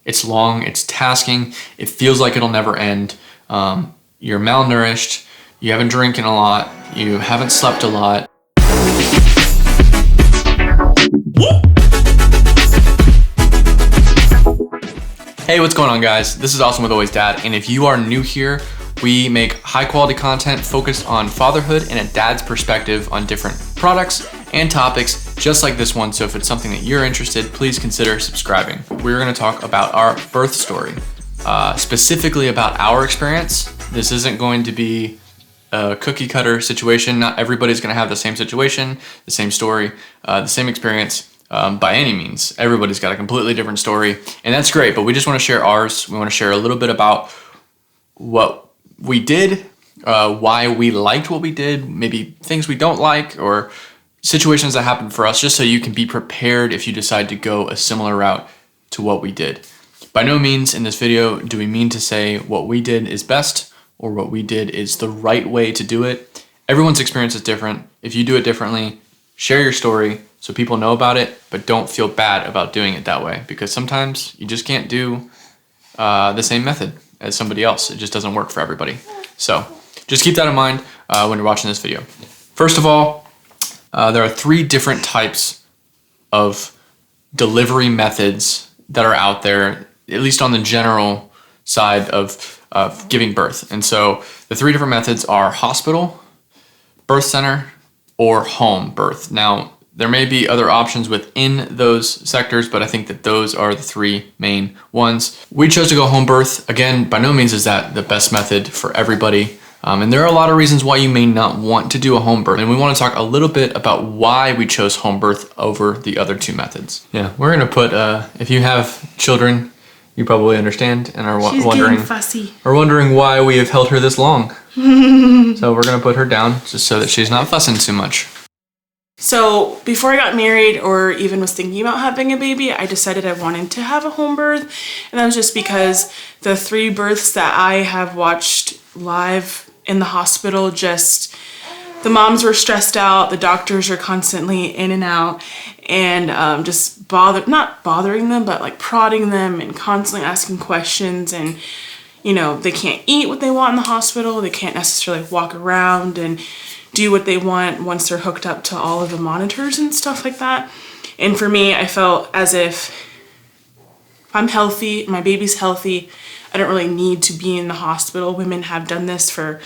It's long, it's tasking, it feels like it'll never end. You're malnourished, you haven't drinking a lot, you haven't slept a lot. Hey, what's going on, guys? This is Awesome with Always Dad, and if you are new here, we make high quality content focused on fatherhood and a dad's perspective on different products and topics just like this one. So if it's something that you're interested, please consider subscribing. We're gonna talk about our birth story, specifically about our experience. This isn't going to be a cookie cutter situation. Not everybody's gonna have the same situation, the same story, the same experience. By any means. Everybody's got a completely different story, and that's great, but we just want to share ours. We want to share a little bit about what we did, why we liked what we did, maybe things we don't like, or situations that happened for us, just so you can be prepared if you decide to go a similar route to what we did. By no means in this video do we mean to say what we did is best or what we did is the right way to do it. Everyone's experience is different. If you do it differently, share your story so people know about it, but don't feel bad about doing it that way, because sometimes you just can't do the same method as somebody else. It just doesn't work for everybody. So just keep that in mind when you're watching this video. First of all, there are 3 different types of delivery methods that are out there, at least on the general side of giving birth. And so the 3 different methods are hospital, birth center, or home birth. Now, there may be other options within those sectors, but I think that those are the 3 main ones. We chose to go home birth. Again, by no means is that the best method for everybody. And there are a lot of reasons why you may not want to do a home birth. And we want to talk a little bit about why we chose home birth over the other 2 methods. Yeah, we're going to put, if you have children, you probably understand and are wondering why we have held her this long. So we're going to put her down just so that she's not fussing too much. So before I got married or even was thinking about having a baby, I decided I wanted to have a home birth. And that was just because the 3 births that I have watched live in the hospital, just the moms were stressed out, the doctors are constantly in and out, and just not bothering them, but like prodding them and constantly asking questions. And you know, they can't eat what they want in the hospital, they can't necessarily walk around and do what they want once they're hooked up to all of the monitors and stuff like that. And for me, I felt as if I'm healthy, my baby's healthy, I don't really need to be in the hospital. Women have done this for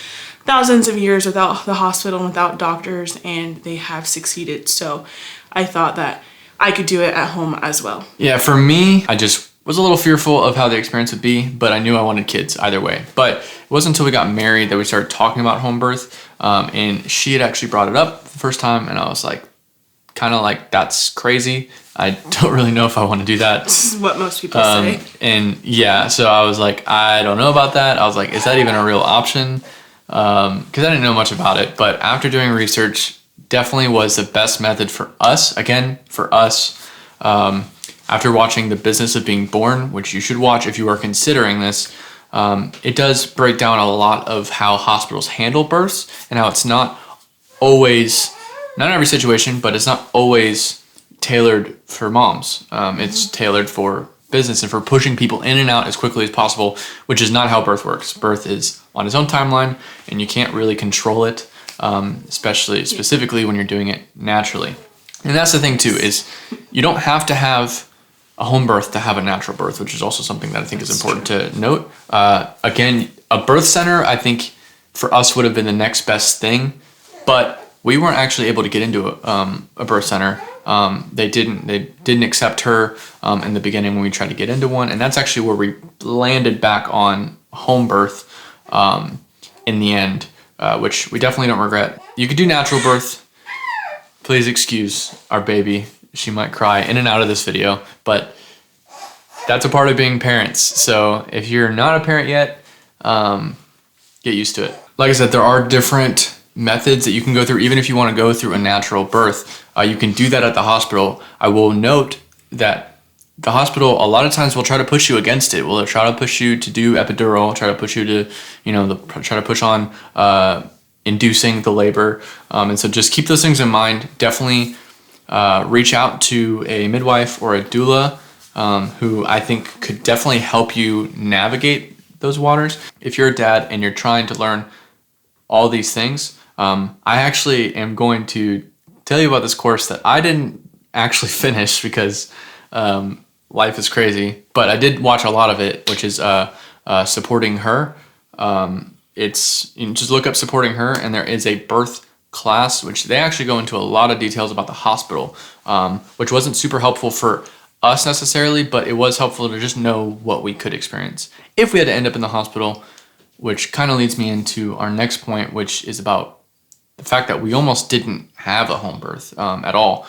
thousands of years without the hospital and without doctors, and they have succeeded. So I thought that I could do it at home as well. Yeah, for me, I just was a little fearful of how the experience would be, but I knew I wanted kids either way. But it wasn't until we got married that we started talking about home birth, and she had actually brought it up the first time, and I was like, kind of like, that's crazy. I don't really know if I want to do that. This is what most people say. And yeah, so I was like, I don't know about that. I was like, is that even a real option? Because I didn't know much about it. But after doing research, definitely was the best method for us. Again, for us. After watching The Business of Being Born, which you should watch if you are considering this, it does break down a lot of how hospitals handle births and how it's not always, not in every situation, but it's not always tailored for moms. It's tailored for business and for pushing people in and out as quickly as possible, which is not how birth works. Birth is on its own timeline, and you can't really control it, specifically when you're doing it naturally. And that's the thing too, is you don't have to have a home birth to have a natural birth, which is also something that I think is important to note. Again, a birth center, I think for us would have been the next best thing, but we weren't actually able to get into a birth center. They didn't accept her in the beginning when we tried to get into one, and that's actually where we landed back on home birth in the end, which we definitely don't regret. You could do natural birth. Please excuse our baby. She might cry in and out of this video, but that's a part of being parents. So if you're not a parent yet, get used to it. Like I said, there are different methods that you can go through, even if you want to go through a natural birth. You can do that at the hospital. I will note that the hospital a lot of times will try to push you against it. Will try to push you to do epidural, try to push you to, try to push on inducing the labor. And so just keep those things in mind. Definitely reach out to a midwife or a doula who I think could definitely help you navigate those waters. If you're a dad and you're trying to learn all these things, I actually am going to tell you about this course that I didn't actually finish because life is crazy, but I did watch a lot of it, which is Supporting Her. It's, you can just look up Supporting Her, and there is a birth class, which they actually go into a lot of details about the hospital, which wasn't super helpful for us necessarily, but it was helpful to just know what we could experience if we had to end up in the hospital, which kind of leads me into our next point, which is about the fact that we almost didn't have a home birth at all.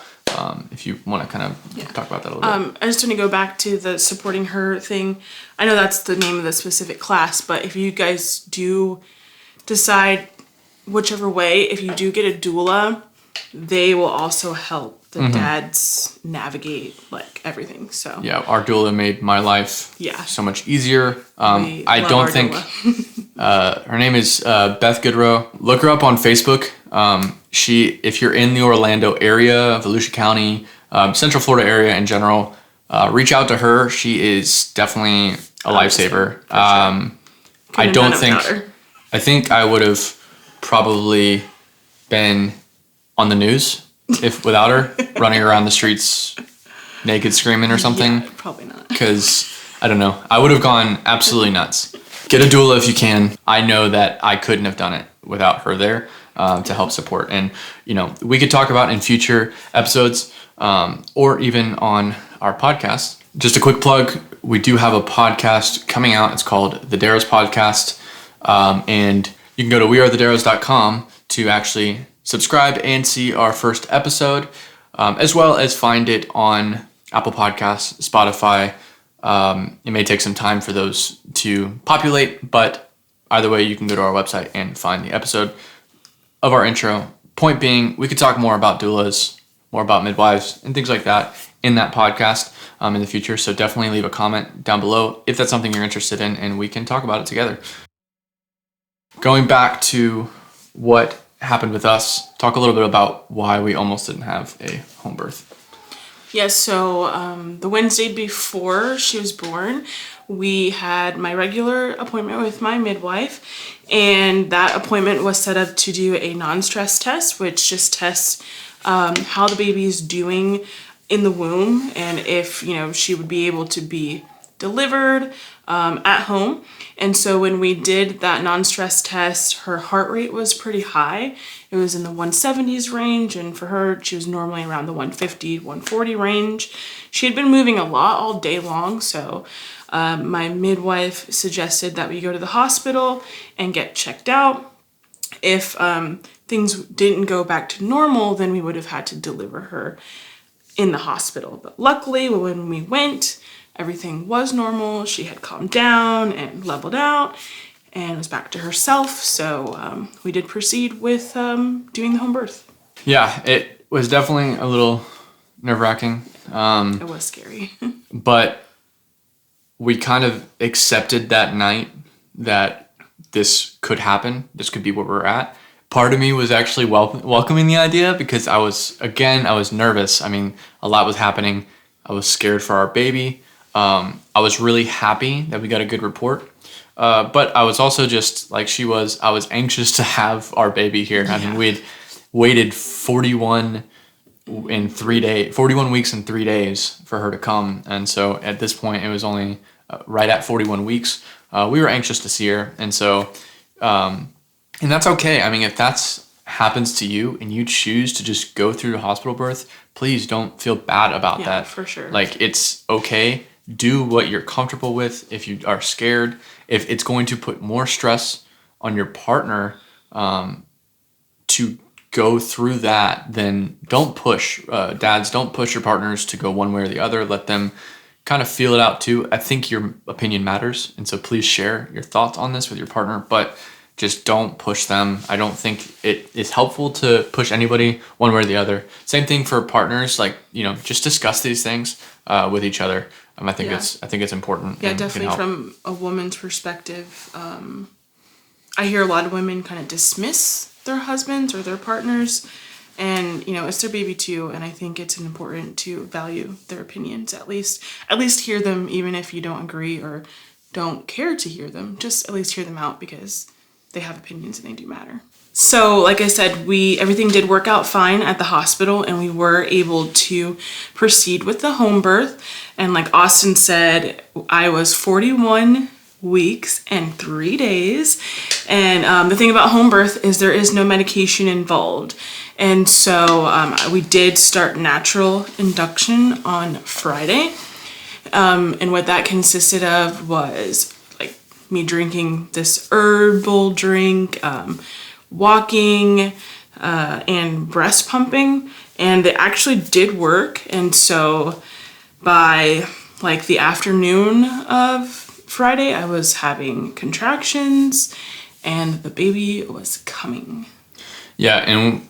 If you want to kind of talk about that a little bit. I just want to go back to the Supporting Her thing. I know that's the name of the specific class, but if you guys do decide whichever way, if you do get a doula, they will also help the dads navigate like everything. So yeah, our doula made my life so much easier. I don't think her name is Beth Goodrow. Look her up on Facebook. If you're in the Orlando area, Volusia County, Central Florida area in general, reach out to her. She is definitely a lifesaver. I think I would have probably been on the news if without her, running around the streets naked screaming or something. Yeah, probably not. Because, I don't know, I would have gone absolutely nuts. Get a doula if you can. I know that I couldn't have done it without her there to help support. And, you know, we could talk about in future episodes or even on our podcast. Just a quick plug, we do have a podcast coming out. It's called The Darrows Podcast. And you can go to wearethedarrows.com to actually subscribe and see our first episode, as well as find it on Apple Podcasts, Spotify. It may take some time for those to populate, but either way, you can go to our website and find the episode of our intro. Point being, we could talk more about doulas, more about midwives, and things like that in that podcast in the future. So definitely leave a comment down below if that's something you're interested in, and we can talk about it together. Going back to what happened with us, talk a little bit about why we almost didn't have a home birth. Yes, so the Wednesday before she was born, we had my regular appointment with my midwife, and that appointment was set up to do a non-stress test, which just tests how the baby is doing in the womb and if, you know, she would be able to be delivered at home. And so when we did that non-stress test, her heart rate was pretty high. It was in the 170s range, and for her, she was normally around the 150, 140 range. She had been moving a lot all day long, so my midwife suggested that we go to the hospital and get checked out. If things didn't go back to normal, then we would have had to deliver her in the hospital. But luckily, when we went, everything was normal. She had calmed down and leveled out and was back to herself. So we did proceed with doing the home birth. Yeah, it was definitely a little nerve-wracking. It was scary. But we kind of accepted that night that this could happen. This could be where we're at. Part of me was actually welcoming the idea because I was nervous. I mean, a lot was happening. I was scared for our baby. I was really happy that we got a good report. But I was also just like she was, I was anxious to have our baby here. I mean, we had waited 41 weeks and 3 days for her to come. And so at this point, it was only right at 41 weeks. We were anxious to see her. And so, and that's okay. I mean, if that's happens to you and you choose to just go through a hospital birth, please don't feel bad about that. For sure. Like, it's okay. Do what you're comfortable with. If you are scared, if it's going to put more stress on your partner to go through that, then don't push. Dads, don't push your partners to go one way or the other. Let them kind of feel it out too. I think your opinion matters, and so please share your thoughts on this with your partner, but just don't push them. I don't think it is helpful to push anybody one way or the other. Same thing for partners, like, you know, just discuss these things with each other. I think it's important. Yeah, definitely from a woman's perspective. I hear a lot of women kind of dismiss their husbands or their partners And, it's their baby too. And I think it's important to value their opinions, at least hear them, even if you don't agree or don't care to hear them. Just at least hear them out, because they have opinions and they do matter. So like I said, everything did work out fine at the hospital, and we were able to proceed with the home birth. And like Austin said, I was 41 weeks and 3 days. And the thing about home birth is there is no medication involved. And so we did start natural induction on Friday. And what that consisted of was like me drinking this herbal drink, walking, and breast pumping. And it actually did work. And so by like the afternoon of Friday, I was having contractions and the baby was coming. Yeah, and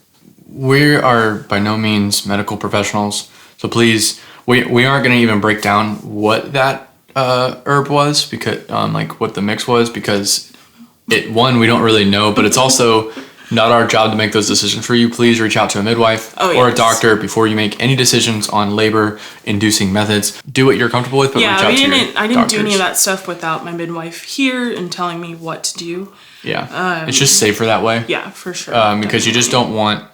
we are by no means medical professionals, so please, we aren't going to even break down what that herb was, because like what the mix was, because we don't really know, but it's also not our job to make those decisions for you. Please reach out to a midwife or a doctor before you make any decisions on labor-inducing methods. Do what you're comfortable with, but reach out to your doctors. I didn't do any of that stuff without my midwife here and telling me what to do. Yeah, it's just safer that way. Yeah, for sure. Because you just don't want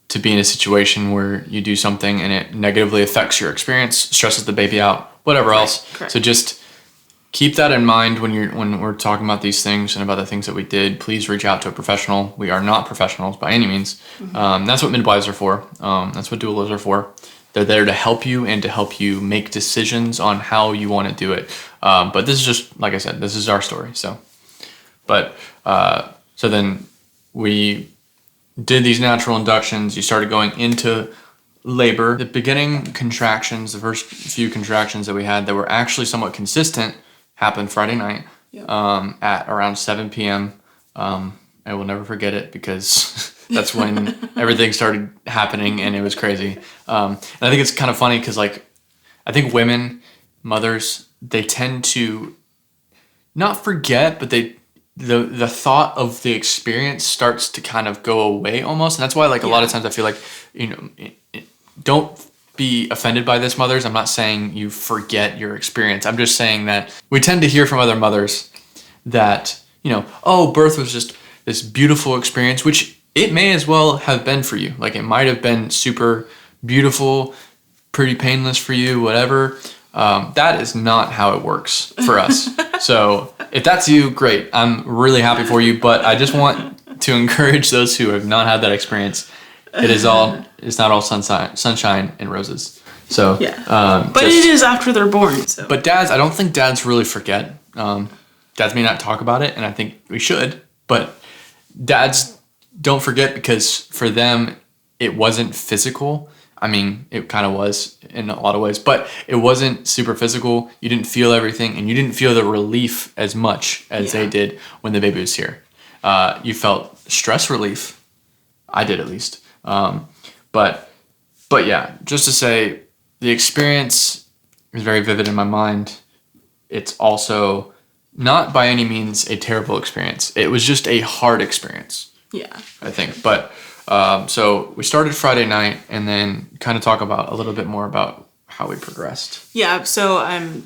to be in a situation where you do something and it negatively affects your experience, stresses the baby out, whatever else. Correct. So just keep that in mind when we're talking about these things and about the things that we did. Please reach out to a professional. We are not professionals by any means. Mm-hmm. That's what midwives are for. That's what doulas are for. They're there to help you and to help you make decisions on how you want to do it. But this is just, like I said, this is our story. So then we did these natural inductions. You started going into labor. The beginning contractions, the first few contractions that we had that were actually somewhat consistent, happened Friday night. Yep. At around 7 p.m. I will never forget it, because that's when everything started happening and it was crazy. And I think it's kind of funny because, like, I think women, mothers, they tend to not forget, but the thought of the experience starts to kind of go away almost. And that's why, like, a lot of times I feel like, don't be offended by this, mothers. I'm not saying you forget your experience. I'm just saying that we tend to hear from other mothers that, birth was just this beautiful experience, which it may as well have been for you. Like, it might have been super beautiful, pretty painless for you, whatever. That is not how it works for us. So if that's you, great. I'm really happy for you, but I just want to encourage those who have not had that experience. It's not all sunshine and roses. So yeah, but it is after they're born. So. But I don't think dads really forget. Dads may not talk about it, and I think we should. But dads don't forget, because for them it wasn't physical. I mean, it kind of was in a lot of ways, but it wasn't super physical. You didn't feel everything, and you didn't feel the relief as much as they did when the baby was here. You felt stress relief. I did, at least. But yeah, just to say, the experience is very vivid in my mind. It's also not by any means a terrible experience. It was just a hard experience. Yeah. I think. But so we started Friday night, and then kind of talk about a little bit more about how we progressed. Yeah, so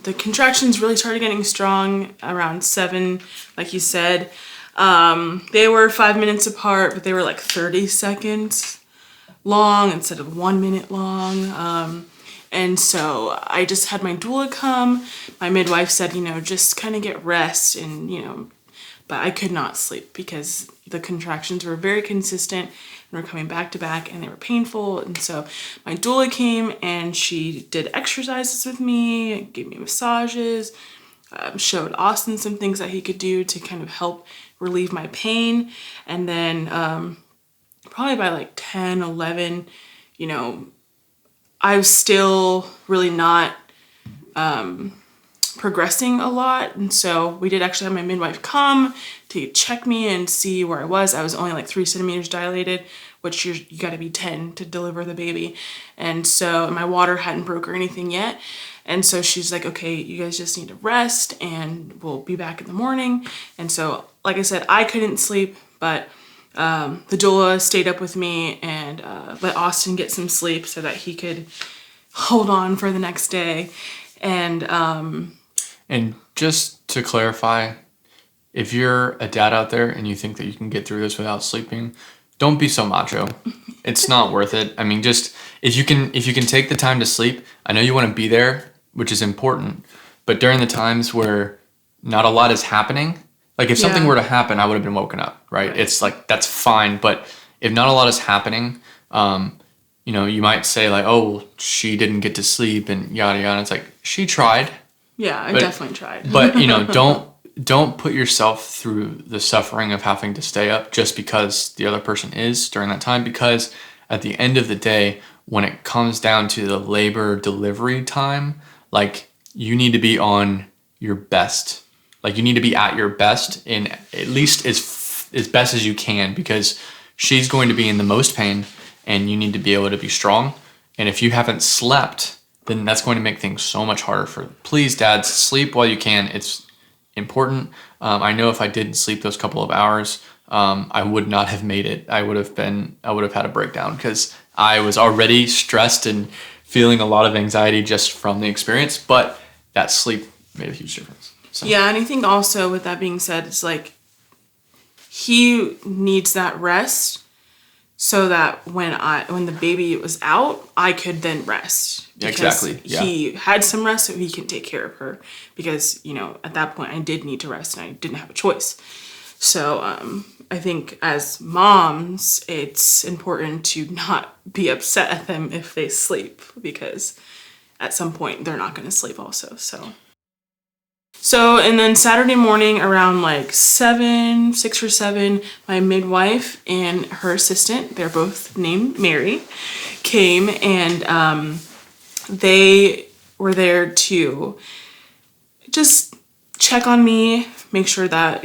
the contractions really started getting strong around 7, like you said. They were 5 minutes apart, but they were like 30 seconds long instead of 1 minute long. And so I just had my doula come. My midwife said, just kind of get rest, and, but I could not sleep because the contractions were very consistent and were coming back to back, and they were painful. And so my doula came, and she did exercises with me, gave me massages, showed Austin some things that he could do to kind of help relieve my pain. And then probably by like 10, 11, I was still really not progressing a lot. And so we did actually have my midwife come to check me and see where I was. I was only like 3 centimeters dilated, which you got to be 10 to deliver the baby. And so my water hadn't broke or anything yet. And so she's like, okay, you guys just need to rest, and we'll be back in the morning. And so, like I said, I couldn't sleep, but the doula stayed up with me and let Austin get some sleep so that he could hold on for the next day. And just to clarify, if you're a dad out there and you think that you can get through this without sleeping, don't be so macho. It's not worth it. I mean, just if you can take the time to sleep, I know you want to be there, which is important, but during the times where not a lot is happening, like if something were to happen, I would have been woken up, right? It's like, that's fine. But if not a lot is happening, you might say like, oh, well, she didn't get to sleep and yada, yada. It's like, she tried. Yeah, I definitely tried. But, don't put yourself through the suffering of having to stay up just because the other person is during that time. Because at the end of the day, when it comes down to the labor delivery time, like, you need to be on your best. Like, you need to be at your best, in at least as best as you can, because she's going to be in the most pain and you need to be able to be strong. And if you haven't slept, then that's going to make things so much harder for. Please, dads, sleep while you can. It's important. I know if I didn't sleep those couple of hours, I would not have made it. I would have had a breakdown because I was already stressed and feeling a lot of anxiety just from the experience. But that sleep made a huge difference. So. Yeah, and I think also with that being said, it's like he needs that rest so that when the baby was out, I could then rest. Exactly. Yeah. He had some rest so he can take care of her because, at that point I did need to rest and I didn't have a choice. So I think as moms, it's important to not be upset at them if they sleep because at some point they're not going to sleep also. So, and then Saturday morning around like 6 or 7, my midwife and her assistant, they're both named Mary, came and they were there to just check on me, make sure that,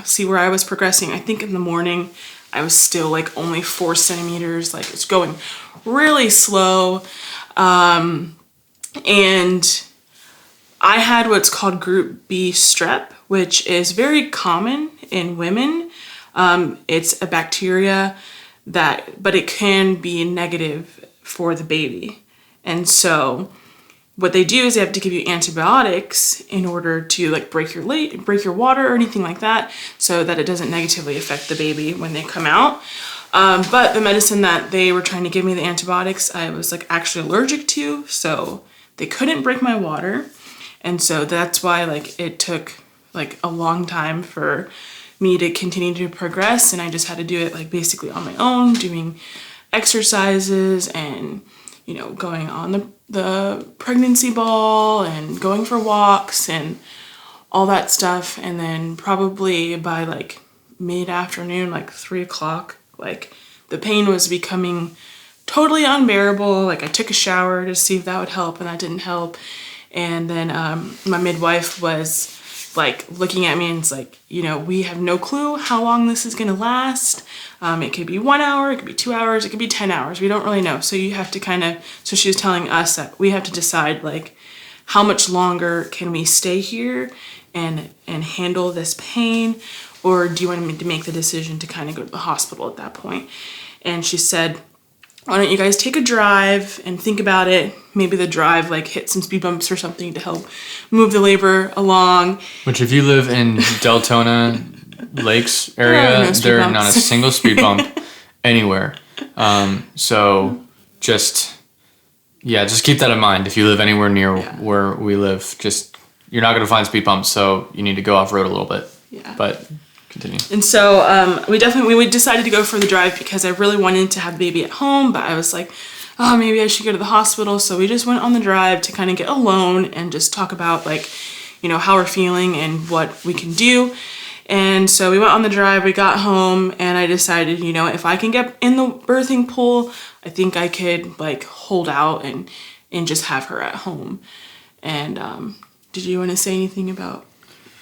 see where I was progressing. I think in the morning I was still like only 4 centimeters, like it's going really slow. And I had what's called group B strep, which is very common in women. It's a bacteria but it can be negative for the baby. And so what they do is they have to give you antibiotics in order to like break your water or anything like that so that it doesn't negatively affect the baby when they come out. But the medicine that they were trying to give me, the antibiotics, I was like actually allergic to, so they couldn't break my water. And so that's why like it took like a long time for me to continue to progress. And I just had to do it like basically on my own, doing exercises and, going on the pregnancy ball and going for walks and all that stuff. And then probably by like mid-afternoon, like 3 o'clock, like the pain was becoming totally unbearable. Like I took a shower to see if that would help and that didn't help. And then my midwife was like looking at me and it's like, we have no clue how long this is gonna last. It could be 1 hour, it could be 2 hours, it could be 10 hours. We don't really know. So you have to so she was telling us that we have to decide like how much longer can we stay here and handle this pain, or do you want me to make the decision to kind of go to the hospital at that point? And she said, why don't you guys take a drive and think about it? Maybe the drive like hit some speed bumps or something to help move the labor along. Which if you live in Deltona Lakes area, there are not a single speed bump anywhere. So just keep that in mind. If you live anywhere near where we live, you're not going to find speed bumps. So you need to go off road a little bit. Yeah. But continue. And so we decided to go for the drive because I really wanted to have the baby at home, but I was like, oh, maybe I should go to the hospital. So we just went on the drive to kind of get alone and just talk about like, how we're feeling and what we can do. And so we went on the drive, we got home, and I decided, if I can get in the birthing pool, I think I could like hold out and just have her at home. And did you want to say anything about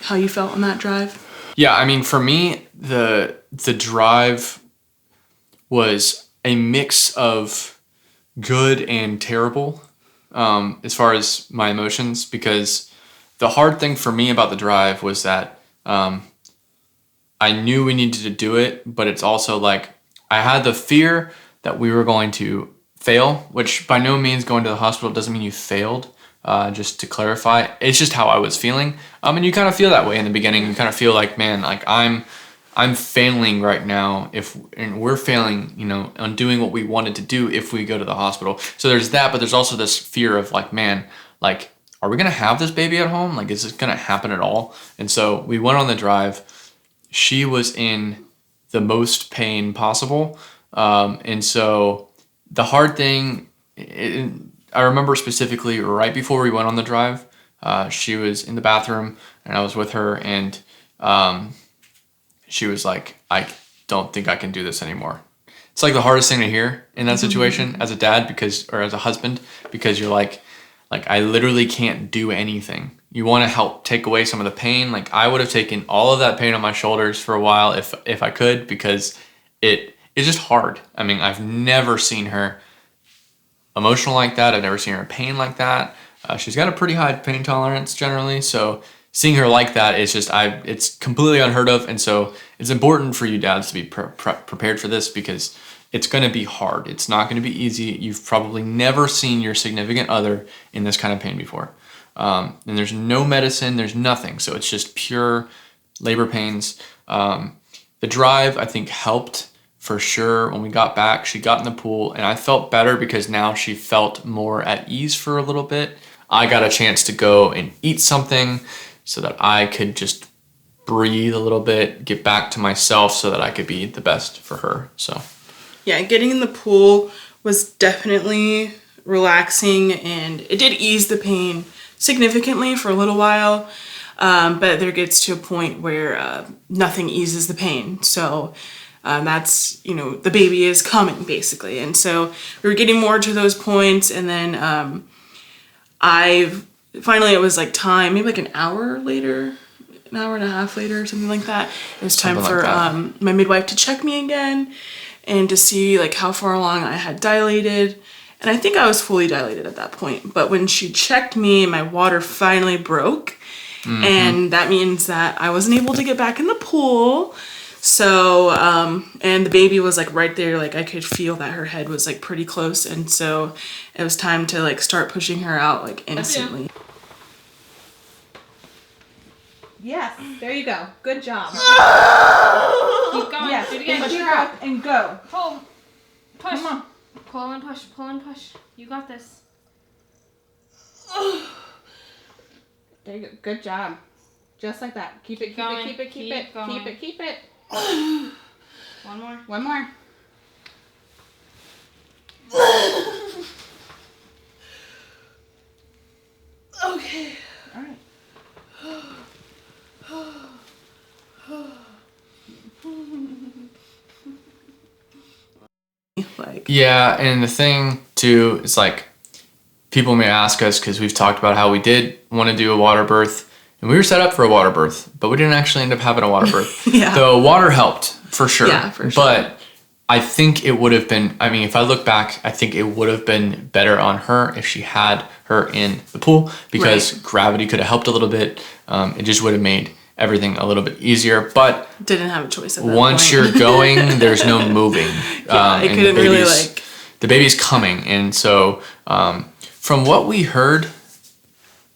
how you felt on that drive? Yeah, I mean, for me, the drive was a mix of good and terrible as far as my emotions, because the hard thing for me about the drive was that I knew we needed to do it, but it's also like I had the fear that we were going to fail, which by no means going to the hospital doesn't mean you failed. Just to clarify, it's just how I was feeling. And you kind of feel that way in the beginning. You kind of feel like, man, like I'm failing right now and we're failing, on doing what we wanted to do if we go to the hospital. So there's that, but there's also this fear of like, man, like, are we going to have this baby at home? Like, is this going to happen at all? And so we went on the drive. She was in the most pain possible. And so the hard thing, I remember specifically right before we went on the drive, she was in the bathroom and I was with her, and she was like, I don't think I can do this anymore. It's like the hardest thing to hear in that situation as a dad or as a husband, because you're like I literally can't do anything. You want to help take away some of the pain. Like I would have taken all of that pain on my shoulders for a while if I could, because it's just hard. I mean, I've never seen her emotional like that. I've never seen her in pain like that. She's got a pretty high pain tolerance generally, so seeing her like that is just it's completely unheard of. And so it's important for you dads to be prepared for this, because it's going to be hard. It's not going to be easy. You've probably never seen your significant other in this kind of pain before. And there's no medicine, there's nothing. So it's just pure labor pains. The drive, I think, helped for sure. When we got back, she got in the pool and I felt better because now she felt more at ease for a little bit. I got a chance to go and eat something so that I could just breathe a little bit, get back to myself so that I could be the best for her. So yeah, getting in the pool was definitely relaxing, and it did ease the pain significantly for a little while. But there gets to a point where nothing eases the pain. So that's, the baby is coming basically. And so we were getting more to those points. And then finally it was like time, maybe like an hour later, an hour and a half later, something like that. It was time for my midwife to check me again and to see like how far along I had dilated. And I think I was fully dilated at that point. But when she checked me, my water finally broke. Mm-hmm. And that means that I wasn't able to get back in the pool. So, and the baby was like right there, like I could feel that her head was like pretty close. And so it was time to like start pushing her out like instantly. Yes, there you go. Good job. Keep going. Yes, do it again. push her up and go. Pull. Push. Come on. Pull and push. Pull and push. You got this. There you go. Good job. Just like that. Keep it, keep going. it, keep it, keep it, Going. keep it, keep it. One more. One more. Okay. All right. Yeah, and the thing too is like people may ask us, because we've talked about how we did want to do a water birth and we were set up for a water birth, but we didn't actually end up having a water birth. Yeah. The water helped for sure. Yeah, for sure. But I think it would have been, if I look back, I think it would have been better on her if she had her in the pool, because gravity could have helped a little bit. It just would have made everything a little bit easier, but didn't have a choice at that once point. You're going, there's no moving. I couldn't really like. The baby's coming, and so from what we heard,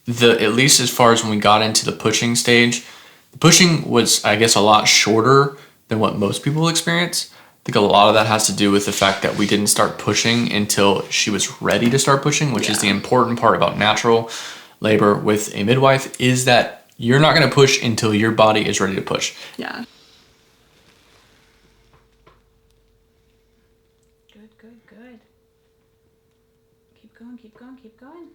at least as far as when we got into the pushing stage, the pushing was, I guess, a lot shorter than what most people experience. I think a lot of that has to do with the fact that we didn't start pushing until she was ready to start pushing, which is the important part about natural labor with a midwife, is that you're not going to push until your body is ready to push. Yeah. Good, good, good. Keep going, keep going, keep going.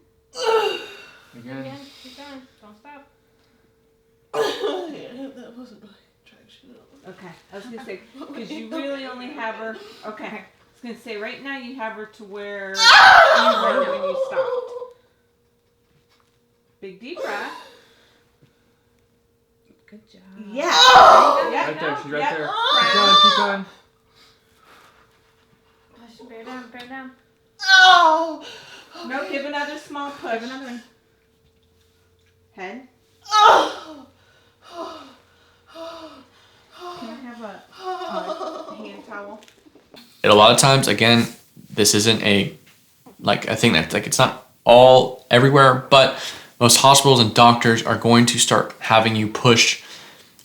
Again. Keep going. Don't stop. That wasn't my traction. Okay, I was gonna say, because you really only have her. Okay, I was gonna say right now you have her to where you were when you stopped. Big deep breath. Good job. Yeah. Right there, she's right there. Keep going, keep going. Push. Bear down. Bear down. Oh. No, give another small push. Give another one. Head. Oh. Can a lot of times, again, this isn't a thing that like it's not all everywhere, but most hospitals and doctors are going to start having you push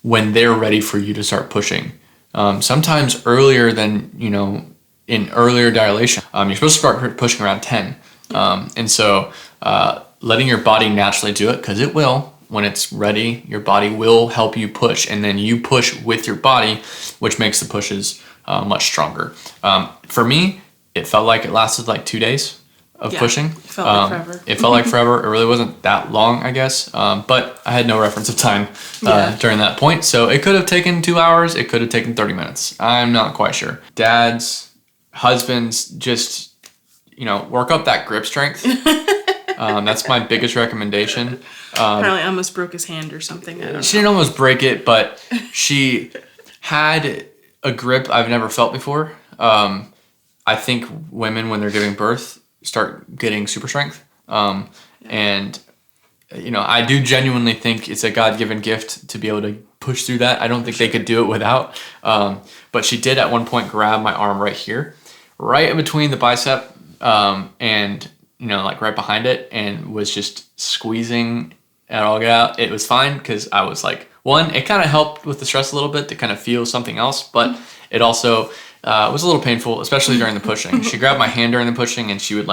when they're ready for you to start pushing. Sometimes earlier than, in earlier dilation. You're supposed to start pushing around 10. And so letting your body naturally do it, because it will. When it's ready, your body will help you push, and then you push with your body, which makes the pushes much stronger. For me, it felt like it lasted like 2 days of pushing. It felt like forever. It felt like forever. It really wasn't that long, I guess. But I had no reference of time during that point. So it could have taken 2 hours. It could have taken 30 minutes. I'm not quite sure. Dads, husbands, just, work up that grip strength. That's my biggest recommendation. Apparently I almost broke his hand or something. I don't know. She didn't almost break it, but she had a grip I've never felt before. I think women, when they're giving birth, start getting super strength. And, I do genuinely think it's a God-given gift to be able to push through that. I don't think they could do it without. But she did at one point grab my arm right here, right in between the bicep, and, right behind it, and was just squeezing it all get out. It was fine because I was like, one, it kind of helped with the stress a little bit to kind of feel something else, but it also was a little painful, especially during the pushing. She grabbed my hand during the pushing, and she would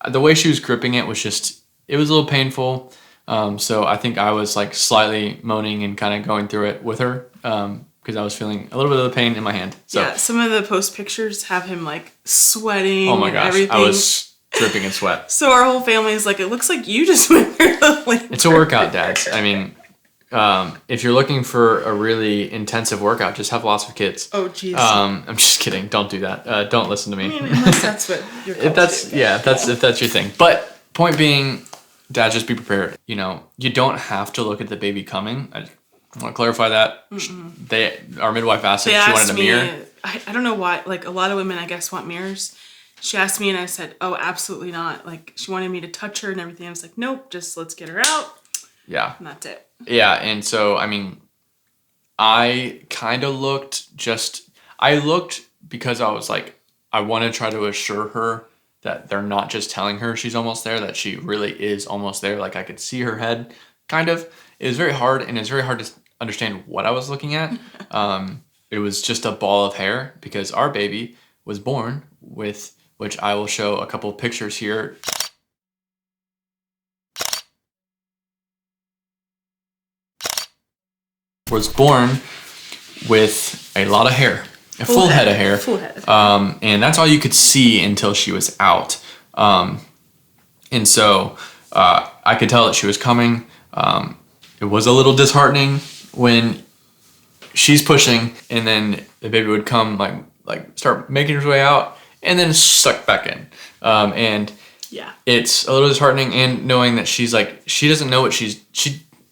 the way she was gripping it was just, it was a little painful. So I think I was slightly moaning and kind of going through it with her because I was feeling a little bit of the pain in my hand. So, yeah, some of the post pictures have him sweating. Oh my and gosh, everything. I was dripping in sweat. So our whole family is like, it looks like you just went through the labor. It's a workout, dads. I mean, if you're looking for a really intensive workout, just have lots of kids. Oh, jeez. I'm just kidding. Don't do that. Don't listen to me. Unless that's what you're if that's your thing. But point being, dad, just be prepared. You don't have to look at the baby coming. I want to clarify that. Our midwife asked if she wanted a mirror. I don't know why. A lot of women, I guess, want mirrors. She asked me, and I said, "Oh, absolutely not." She wanted me to touch her and everything. I was like, "Nope, just let's get her out." Yeah. And that's it. Yeah, and so I kind of looked because I was like, I want to try to assure her that they're not just telling her she's almost there, that she really is almost there. I could see her head, kind of. It was very hard, and it's very hard to understand what I was looking at. It was just a ball of hair because our baby was born with, which I will show a couple of pictures here. Was born with a lot of hair, a full head of hair. Full head. And that's all you could see until she was out. And so I could tell that she was coming. It was a little disheartening when she's pushing and then the baby would come start making his way out and then suck back in. And yeah, it's a little disheartening, and knowing that she's she doesn't know what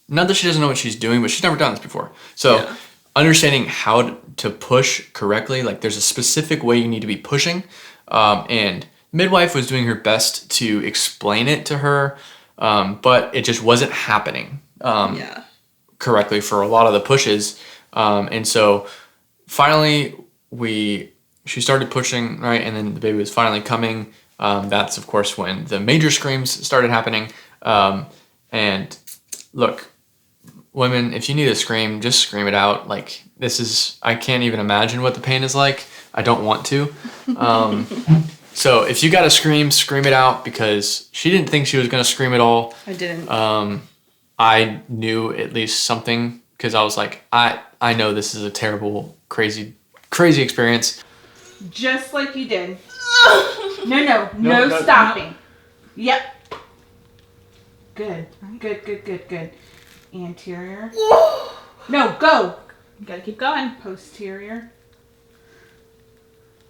not that she doesn't know what she's doing, but she's never done this before. So understanding how to push correctly, there's a specific way you need to be pushing. And midwife was doing her best to explain it to her, but it just wasn't happening correctly for a lot of the pushes. And so finally she started pushing, right? And then the baby was finally coming. That's of course when the major screams started happening. And look, women, if you need to scream, just scream it out. I can't even imagine what the pain is like. I don't want to. So if you got to scream it out, because she didn't think she was going to scream at all. I didn't. I knew at least something, because I was like, I know this is a terrible, crazy experience. Just like you did. No stopping. Yep. Good. Anterior. No, go. You gotta keep going. Posterior.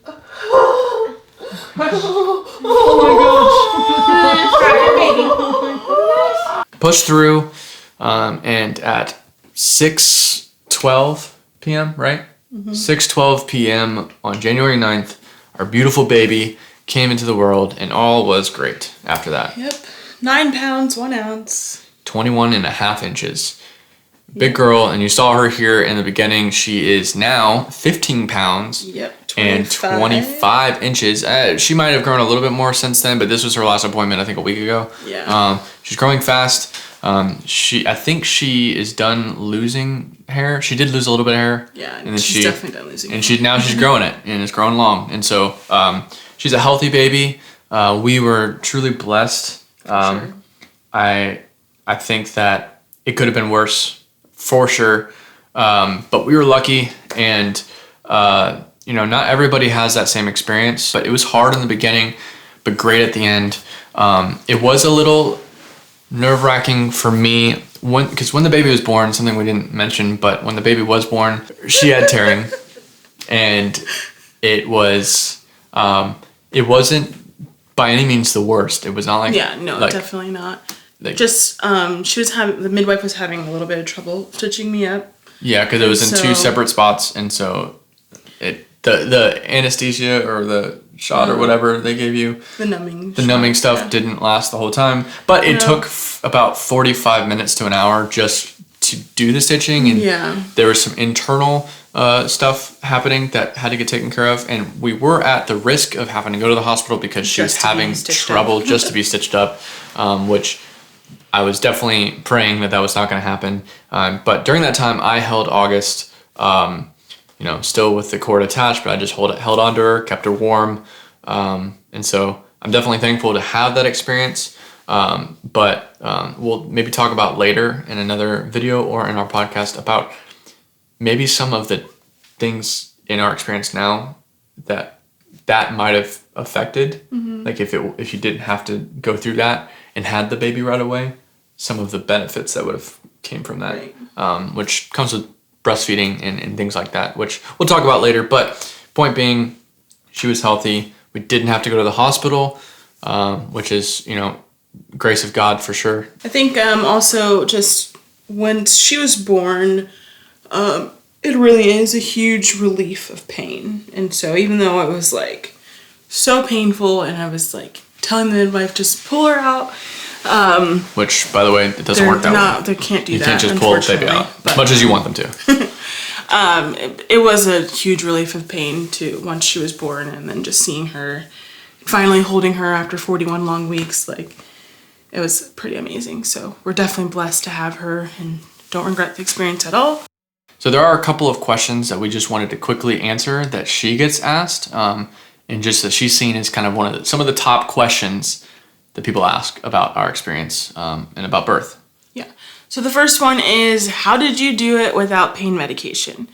Push. Oh my gosh. Push through, and at 6:12 p.m., right? 6:12 p.m. on January 9th, our beautiful baby came into the world, and all was great after that. Yep. 9 pounds, 1 ounce. 21 and a half inches. big girl, and you saw her here in the beginning. She is now 15 pounds. Yep, 25. And 25 inches. She might have grown a little bit more since then, but this was her last appointment, I think, a week ago. Yeah. She's growing fast. I think she is done losing hair. She did lose a little bit of hair. Yeah, and then she's definitely done losing hair. And now she's growing it, and it's growing long. And so she's a healthy baby. We were truly blessed. Sure. I think that it could have been worse, for sure. But we were lucky, and not everybody has that same experience. But it was hard in the beginning, but great at the end. It was a little nerve-wracking for me because when the baby was born, something we didn't mention, but when the baby was born, she had tearing, and it was it wasn't by any means the worst. It was not like definitely not. Just the midwife was having a little bit of trouble stitching me up. Yeah, because it was in two separate spots, and so the anesthesia or the shot or whatever they gave you, the numbing stuff didn't last the whole time, but it took about 45 minutes to an hour just to do the stitching, and there was some internal stuff happening that had to get taken care of, and we were at the risk of having to go to the hospital because she was having trouble just to be stitched up, which I was definitely praying that was not going to happen. But during that time, I held August, still with the cord attached, but I just held onto her, kept her warm. And so I'm definitely thankful to have that experience. But we'll maybe talk about later in another video or in our podcast about maybe some of the things in our experience now that might have affected. Mm-hmm. Like if you didn't have to go through that and had the baby right away, some of the benefits that would have came from that, which comes with breastfeeding and things like that, which we'll talk about later. But point being, she was healthy. We didn't have to go to the hospital, which is, grace of God for sure. I think also just when she was born, it really is a huge relief of pain. And so even though it was like so painful and I was like telling the midwife just pull her out, which by the way, it doesn't work that way. They can't do that. You can't just pull the baby out as much as you want them to. It was a huge relief of pain to once she was born, and then just seeing her, finally holding her after 41 long weeks, like it was pretty amazing. So we're definitely blessed to have her and don't regret the experience at all. So there are a couple of questions that we just wanted to quickly answer that she gets asked, and just that she's seen as kind of some of the top questions that people ask about our experience and about birth. Yeah. So the first one is, how did you do it without pain medication?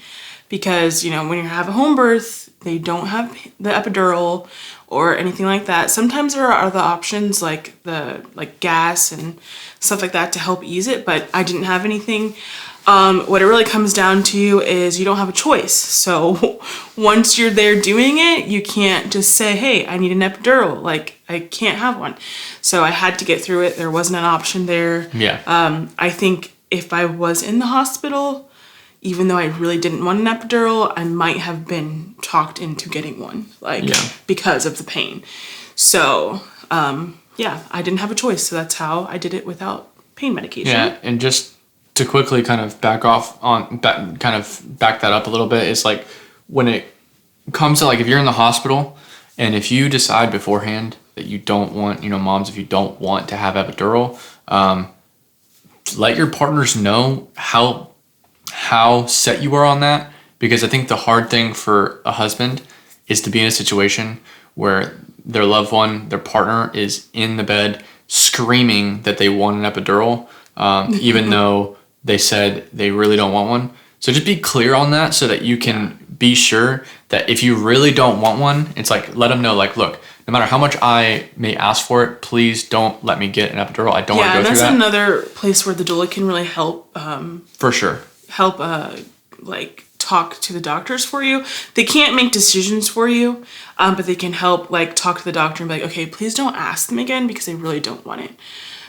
Because, when you have a home birth, they don't have the epidural or anything like that. Sometimes there are other options like gas and stuff like that to help ease it, but I didn't have anything. What it really comes down to is you don't have a choice. So once you're there doing it, you can't just say, hey, I need an epidural. Like, I can't have one. So I had to get through it. There wasn't an option there. Yeah. I think if I was in the hospital, even though I really didn't want an epidural, I might have been talked into getting one, because of the pain. So, I didn't have a choice. So that's how I did it without pain medication. Yeah, and just to quickly kind of back that up a little bit, it's like when it comes to if you're in the hospital and if you decide beforehand that you don't want, moms, if you don't want to have epidural, let your partners know how set you are on that, because I think the hard thing for a husband is to be in a situation where their loved one, their partner, is in the bed screaming that they want an epidural, even though they said they really don't want one. So just be clear on that so that you can be sure that if you really don't want one, it's let them know, look, no matter how much I may ask for it, please don't let me get an epidural. I don't want to go through that. Yeah, and that's another place where the doula can really help. For sure. Help, talk to the doctors for you. They can't make decisions for you, but they can help, talk to the doctor and be like, okay, please don't ask them again because they really don't want it.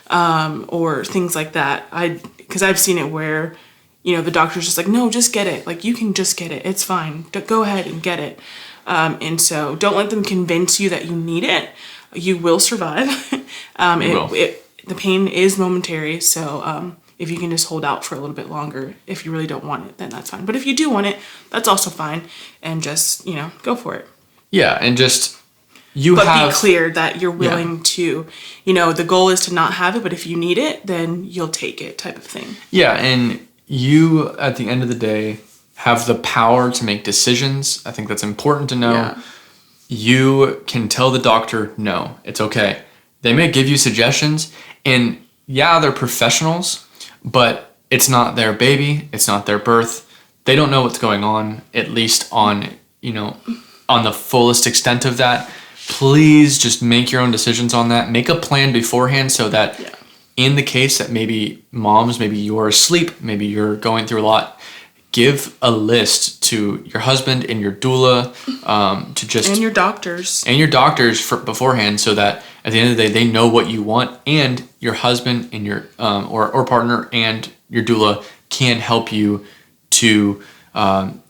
Or things like that. Because I've seen it where, the doctor's just no, just get it. You can just get it. It's fine. Go ahead and get it. And so don't let them convince you that you need it. You will survive. The pain is momentary. So if you can just hold out for a little bit longer. If you really don't want it, then that's fine. But if you do want it, that's also fine. And just, go for it. Yeah, and just be clear that you're willing to, the goal is to not have it, but if you need it, then you'll take it, type of thing. Yeah, and you, at the end of the day, have the power to make decisions. I think that's important to know. Yeah. You can tell the doctor, no, it's okay. They may give you suggestions, and yeah, they're professionals, but it's not their baby, it's not their birth. They don't know what's going on, at least on the fullest extent of that. Please just make your own decisions on that. Make a plan beforehand so that in the case that maybe you're asleep, maybe you're going through a lot, give a list to your husband and your doula and your doctors beforehand, so that at the end of the day they know what you want, and your husband and your or partner and your doula can help you to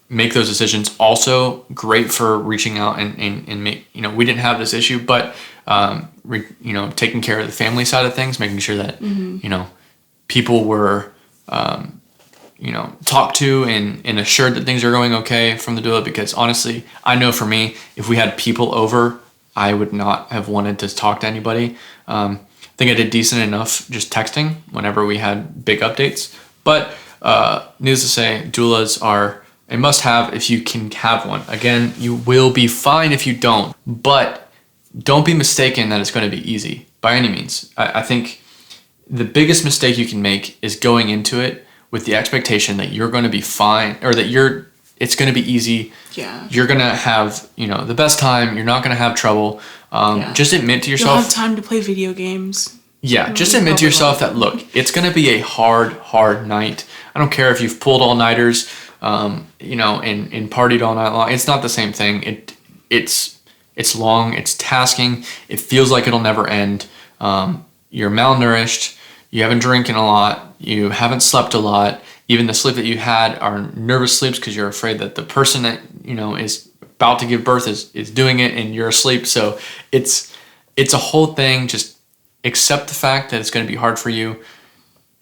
make those decisions. Also great for reaching out and make, we didn't have this issue, but taking care of the family side of things, making sure that people were talked to and assured that things are going okay from the doula. Because honestly, I know for me, if we had people over, I would not have wanted to talk to anybody. I think I did decent enough just texting whenever we had big updates. But needless to say, doulas are a must-have if you can have one. Again, you will be fine if you don't, but don't be mistaken that it's going to be easy by any means. I think the biggest mistake you can make is going into it with the expectation that you're going to be fine, or that it's going to be easy. Yeah. You're going to have, the best time. You're not going to have trouble. Just admit to yourself. You'll have time to play video games. Yeah, just admit to yourself that, look, it's going to be a hard night. I don't care if you've pulled all-nighters, and partied all night long. It's not the same thing. It's long, it's tasking, it feels like it'll never end. You're malnourished, you haven't drinking a lot, you haven't slept a lot. Even the sleep that you had are nervous sleeps because you're afraid that the person that, is about to give birth is doing it and you're asleep. So it's a whole thing. Just accept the fact that it's going to be hard for you,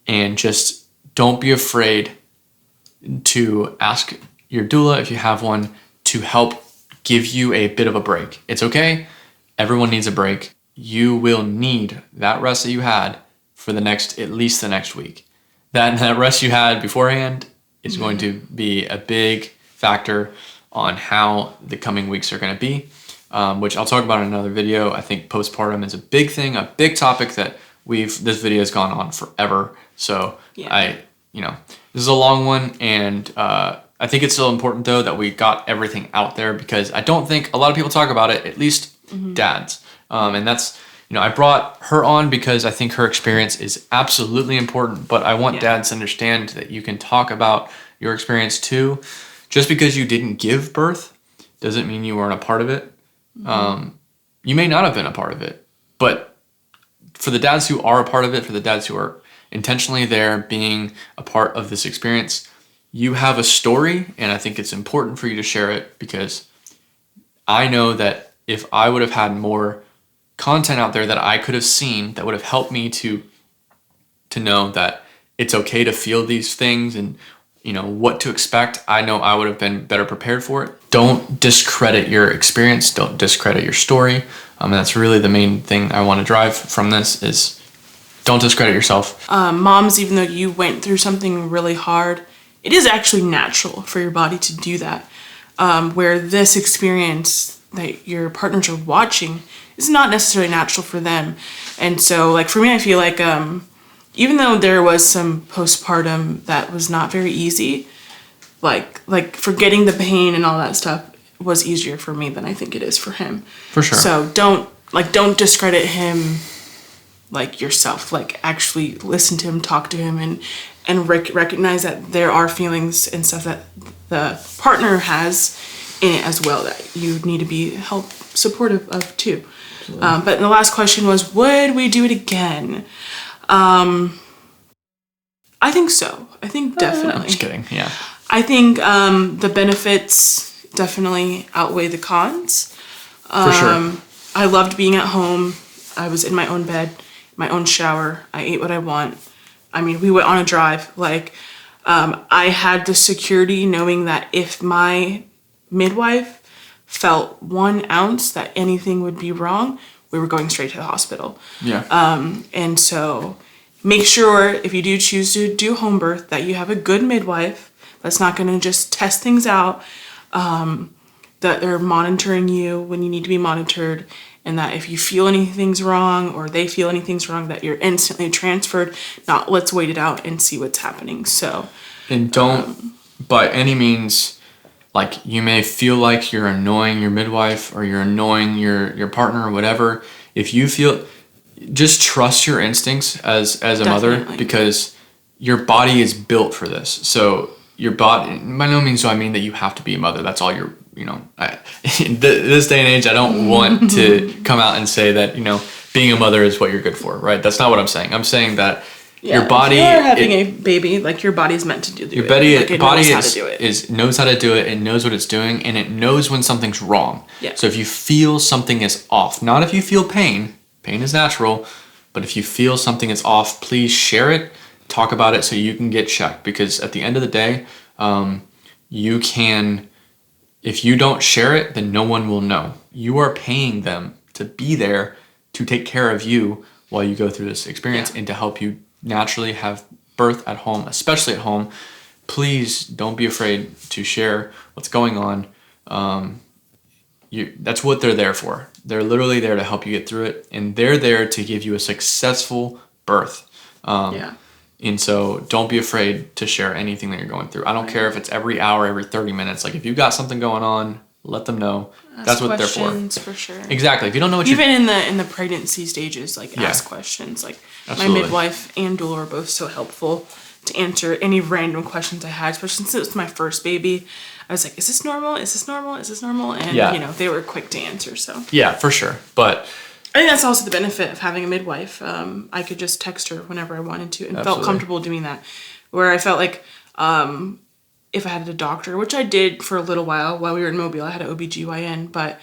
and just don't be afraid to ask your doula, if you have one, to help give you a bit of a break. It's okay. Everyone needs a break. You will need that rest that you had for at least the next week. That rest you had beforehand is going to be a big factor on how the coming weeks are going to be, which I'll talk about in another video. I think postpartum is a big thing, a big topic that this video has gone on forever. So this is a long one, and I think it's still important though that we got everything out there, because I don't think a lot of people talk about it, at least dads. And that's, I brought her on because I think her experience is absolutely important, but I want dads to understand that you can talk about your experience too. Just because you didn't give birth doesn't mean you weren't a part of it. You may not have been a part of it, but for the dads who are a part of it, for the dads who are intentionally there being a part of this experience, you have a story, and I think it's important for you to share it, because I know that if I would have had more content out there that I could have seen that would have helped me to know that it's okay to feel these things and what to expect, I know I would have been better prepared for it. Don't discredit your experience. Don't discredit your story. And that's really the main thing I want to drive from this is don't discredit yourself. Moms, even though you went through something really hard, it is actually natural for your body to do that. Where this experience that your partners are watching is not necessarily natural for them. And so, like, for me, I feel like even though there was some postpartum that was not very easy, like forgetting the pain and all that stuff was easier for me than I think it is for him. For sure. So don't discredit him like yourself. Like, actually listen to him, talk to him, and recognize that there are feelings and stuff that the partner has in it as well that you need to be supportive of too. But the last question was, would we do it again? I think so. I think definitely. I'm just kidding. Yeah. I think the benefits definitely outweigh the cons. For sure. I loved being at home. I was in my own bed, my own shower. I ate what I want. I mean, we went on a drive. Like, I had the security knowing that if my midwife felt 1 ounce that anything would be wrong, we were going straight to the hospital. Yeah. And so make sure if you do choose to do home birth that you have a good midwife that's not going to just test things out, that they're monitoring you when you need to be monitored, and that if you feel anything's wrong or they feel anything's wrong, that you're instantly transferred, not let's wait it out and see what's happening. So, and don't by any means, like, you may feel like you're annoying your midwife or you're annoying your partner or whatever. If you feel, just trust your instincts as a mother, Definitely. because your body is built for this. So your body, by no means do I mean that you have to be a mother. That's all you're, in this day and age, I don't want to come out and say that, being a mother is what you're good for, right? That's not what I'm saying. I'm saying that your body, if you're having a baby, like, your body's meant to do your it. body, Like, it body knows how to do it. knows how to do it and knows what it's doing, and it knows when something's wrong. Yeah. So if you feel something is off, not if you feel pain is natural, but if you feel something is off, please share it, talk about it so you can get checked, because at the end of the day, if you don't share it, then no one will know. You are paying them to be there to take care of you while you go through this experience and to help you naturally have birth at home, especially at home. Please don't be afraid to share what's going on. That's what they're there for. They're literally there to help you get through it, and they're there to give you a successful birth. And so don't be afraid to share anything that you're going through. I don't care if it's every hour, every 30 minutes. Like, if you've got something going on, let them know. That's what they're for. Questions, for sure. Exactly. If you don't know what Even in the pregnancy stages, like, ask questions. Like, Absolutely. my midwife and doula are both so helpful to answer any random questions I had, especially since it was my first baby. I was like, is this normal? Is this normal? Is this normal? And, they were quick to answer, so. Yeah, for sure. But I think that's also the benefit of having a midwife. I could just text her whenever I wanted to and felt comfortable doing that. Where I felt like if I had a doctor, which I did for a little while we were in Mobile, I had an OBGYN, but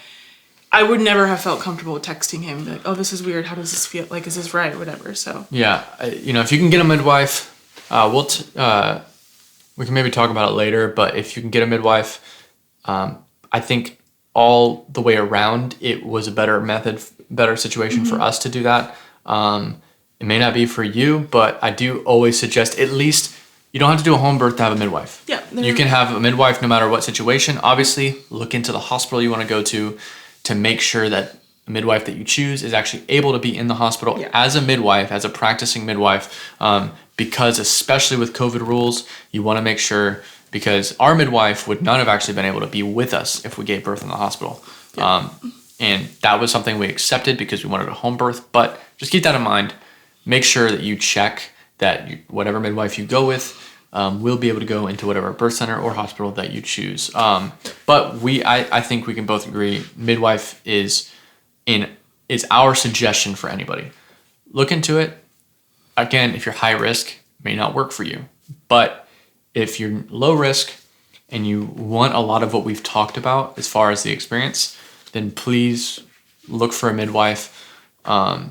I would never have felt comfortable texting him, like, oh, this is weird, how does this feel, like, is this right, whatever, so. yeah, if you can get a midwife, we can maybe talk about it later, but if you can get a midwife, I think all the way around, it was a better situation for us to do that. It may not be for you, but I do always suggest, at least, you don't have to do a home birth to have a midwife. Yeah. You can have a midwife no matter what situation. Obviously, look into the hospital you want to go to make sure that a midwife that you choose is actually able to be in the hospital as a midwife, as a practicing midwife, because especially with COVID rules, you want to make sure, because our midwife would not have actually been able to be with us if we gave birth in the hospital. And that was something we accepted because we wanted a home birth, but just keep that in mind. Make sure that you check that whatever midwife you go with will be able to go into whatever birth center or hospital that you choose. But I think we can both agree, midwife is our suggestion for anybody. Look into it. Again, if you're high risk, it may not work for you. But if you're low risk and you want a lot of what we've talked about as far as the experience, then please look for a midwife. I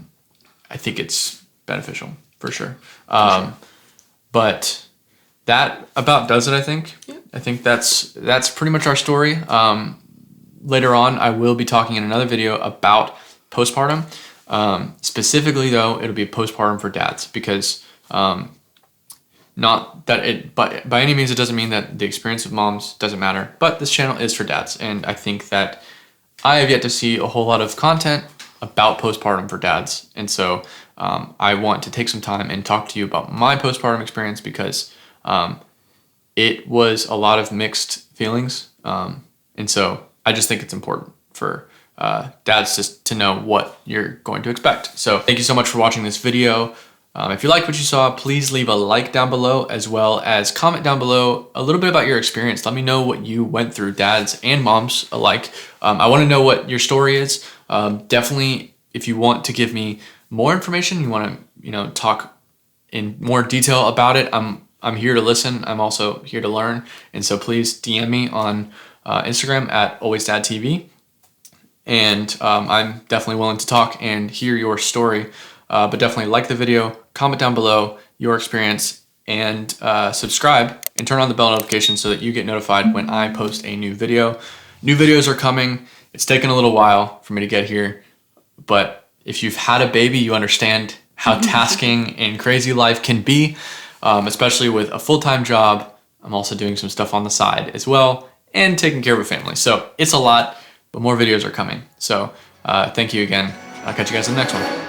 think it's beneficial for sure. But that about does it, I think. Yep. I think that's pretty much our story. Later on, I will be talking in another video about postpartum. Specifically, though, it'll be postpartum for dads, because not that it, but by any means, it doesn't mean that the experience of moms doesn't matter. But this channel is for dads, and I think that I have yet to see a whole lot of content about postpartum for dads, and so I want to take some time and talk to you about my postpartum experience, because it was a lot of mixed feelings, and so I just think it's important for dads just to know what you're going to expect. So thank you so much for watching this video. If you like what you saw, please leave a like down below, as well as comment down below a little bit about your experience. Let me know what you went through, dads and moms alike. I want to know what your story is. Definitely, if you want to give me more information, you want to talk in more detail about it, I'm here to listen. I'm also here to learn, and so please DM me on Instagram at alwaysdadtv, and I'm definitely willing to talk and hear your story. But definitely like the video, comment down below, your experience, and subscribe and turn on the bell notification so that you get notified when I post a new video. New videos are coming. It's taken a little while for me to get here, but if you've had a baby, you understand how tasking and crazy life can be, especially with a full-time job. I'm also doing some stuff on the side as well and taking care of a family. So it's a lot, but more videos are coming. So thank you again. I'll catch you guys in the next one.